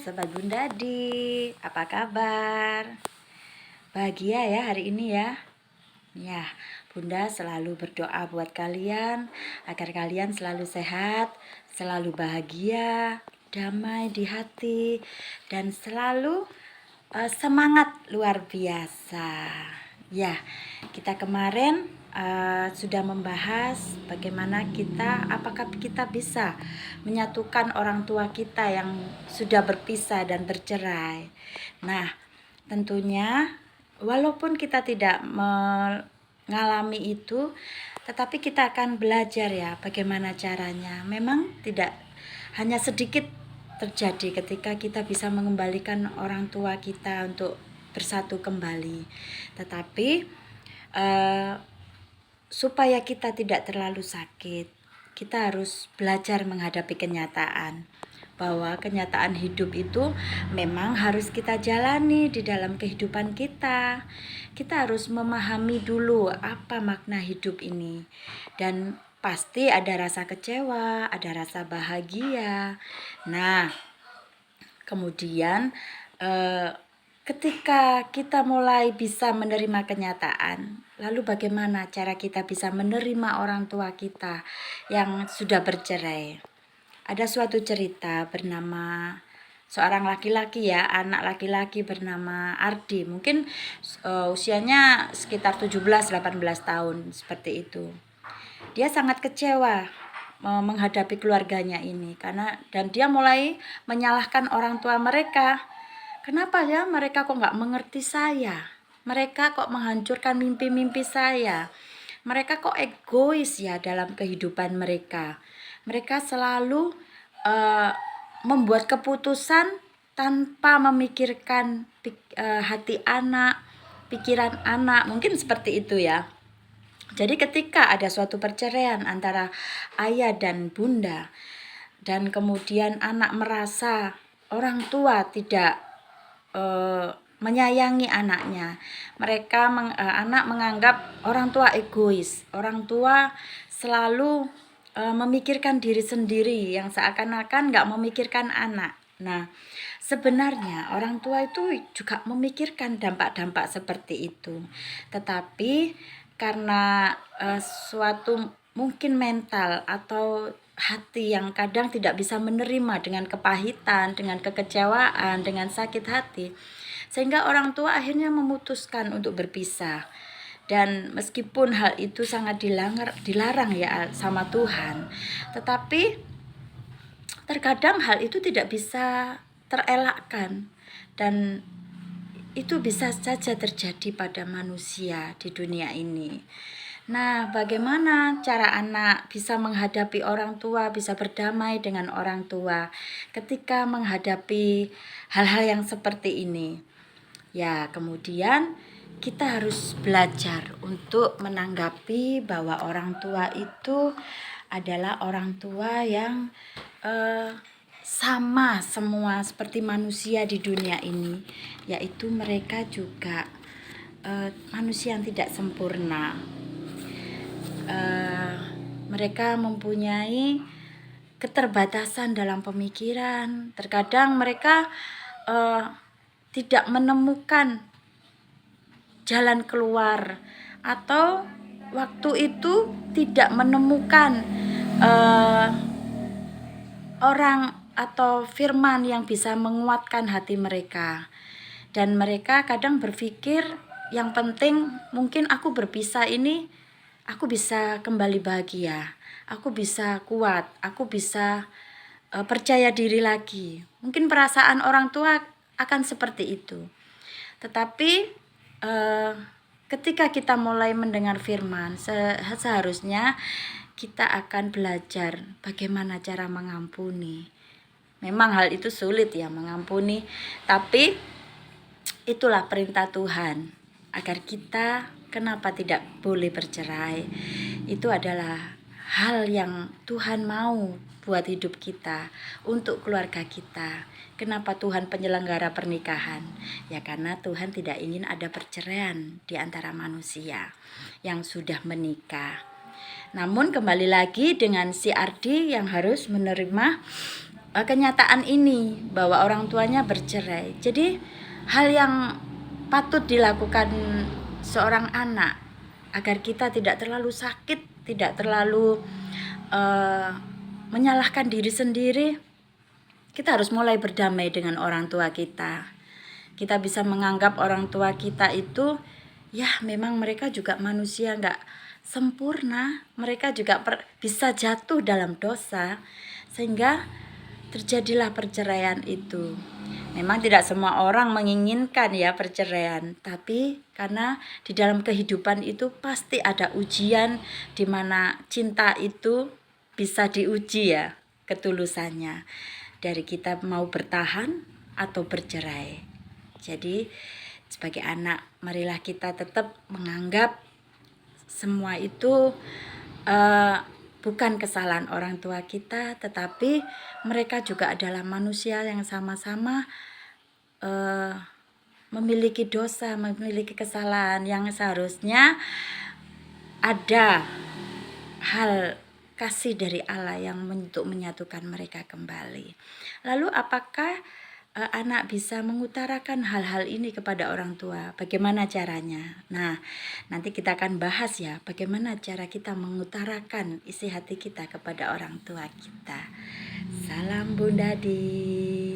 Sobat Bundadi, apa kabar? Bahagia ya hari ini ya? Ya, Bunda selalu berdoa buat kalian agar kalian selalu sehat, selalu bahagia, damai di hati, dan selalu semangat luar biasa. Ya, kita kemarin sudah membahas bagaimana apakah kita bisa menyatukan orang tua kita yang sudah berpisah dan bercerai. Nah, tentunya walaupun kita tidak mengalami itu, tetapi kita akan belajar ya bagaimana caranya. Memang tidak hanya sedikit terjadi ketika kita bisa mengembalikan orang tua kita untuk bersatu kembali. Tetapi supaya kita tidak terlalu sakit, kita harus belajar menghadapi kenyataan bahwa kenyataan hidup itu memang harus kita jalani di dalam kehidupan kita. Kita harus memahami dulu apa makna hidup ini, dan pasti ada rasa kecewa, ada rasa bahagia. Nah, kemudian ketika kita mulai bisa menerima kenyataan, lalu bagaimana cara kita bisa menerima orang tua kita yang sudah bercerai? Ada suatu cerita bernama seorang laki-laki ya, anak laki-laki bernama Ardi. Mungkin usianya sekitar 17-18 tahun, seperti itu. Dia sangat kecewa menghadapi keluarganya ini dan dia mulai menyalahkan orang tua mereka. Kenapa ya mereka kok nggak mengerti saya? Mereka kok menghancurkan mimpi-mimpi saya? Mereka kok egois ya dalam kehidupan mereka? Mereka selalu membuat keputusan tanpa memikirkan hati anak, pikiran anak. Mungkin seperti itu ya. Jadi ketika ada suatu perceraian antara ayah dan bunda, dan kemudian anak merasa orang tua tidak menyayangi anaknya, anak menganggap orang tua egois, orang tua selalu memikirkan diri sendiri yang seakan-akan nggak memikirkan anak. Nah, sebenarnya orang tua itu juga memikirkan dampak-dampak seperti itu, tetapi karena suatu mungkin mental atau hati yang kadang tidak bisa menerima dengan kepahitan, dengan kekecewaan, dengan sakit hati, sehingga orang tua akhirnya memutuskan untuk berpisah. Dan meskipun hal itu sangat dilarang ya sama Tuhan, tetapi terkadang hal itu tidak bisa terelakkan, dan itu bisa saja terjadi pada manusia di dunia ini. Nah, bagaimana cara anak bisa menghadapi orang tua, bisa berdamai dengan orang tua ketika menghadapi hal-hal yang seperti ini? Ya, kemudian kita harus belajar untuk menanggapi bahwa orang tua itu adalah orang tua yang sama semua seperti manusia di dunia ini, yaitu mereka juga manusia yang tidak sempurna. Mereka mempunyai keterbatasan dalam pemikiran. Terkadang mereka tidak menemukan jalan keluar, atau waktu itu tidak menemukan orang atau firman yang bisa menguatkan hati mereka. Dan mereka kadang berpikir yang penting mungkin aku berpisah ini, aku bisa kembali bahagia, aku bisa kuat, aku bisa percaya diri lagi. Mungkin perasaan orang tua akan seperti itu. Tetapi ketika kita mulai mendengar firman, seharusnya kita akan belajar bagaimana cara mengampuni. Memang hal itu sulit ya, mengampuni, tapi itulah perintah Tuhan agar kita kenapa tidak boleh bercerai. Itu adalah hal yang Tuhan mau buat hidup kita, untuk keluarga kita. Kenapa Tuhan penyelenggara pernikahan? Ya karena Tuhan tidak ingin ada perceraian di antara manusia yang sudah menikah. Namun kembali lagi dengan si Ardi yang harus menerima kenyataan ini bahwa orang tuanya bercerai. Jadi hal yang patut dilakukan seorang anak agar kita tidak terlalu sakit, tidak terlalu menyalahkan diri sendiri, kita harus mulai berdamai dengan orang tua kita. Kita bisa menganggap orang tua kita itu, ya memang mereka juga manusia, nggak sempurna. Mereka juga bisa jatuh dalam dosa, sehingga terjadilah perceraian itu. Memang tidak semua orang menginginkan ya perceraian, tapi karena di dalam kehidupan itu pasti ada ujian, di mana cinta itu bisa diuji ya ketulusannya, dari kita mau bertahan atau bercerai. Jadi sebagai anak, marilah kita tetap menganggap semua itu bukan kesalahan orang tua kita, tetapi mereka juga adalah manusia yang sama-sama memiliki dosa, memiliki kesalahan, yang seharusnya ada hal kasih dari Allah yang untuk menyatukan mereka kembali. Lalu apakah anak bisa mengutarakan hal-hal ini kepada orang tua? Bagaimana caranya? Nah, nanti kita akan bahas ya, bagaimana cara kita mengutarakan isi hati kita kepada orang tua kita. Salam Bunda Di.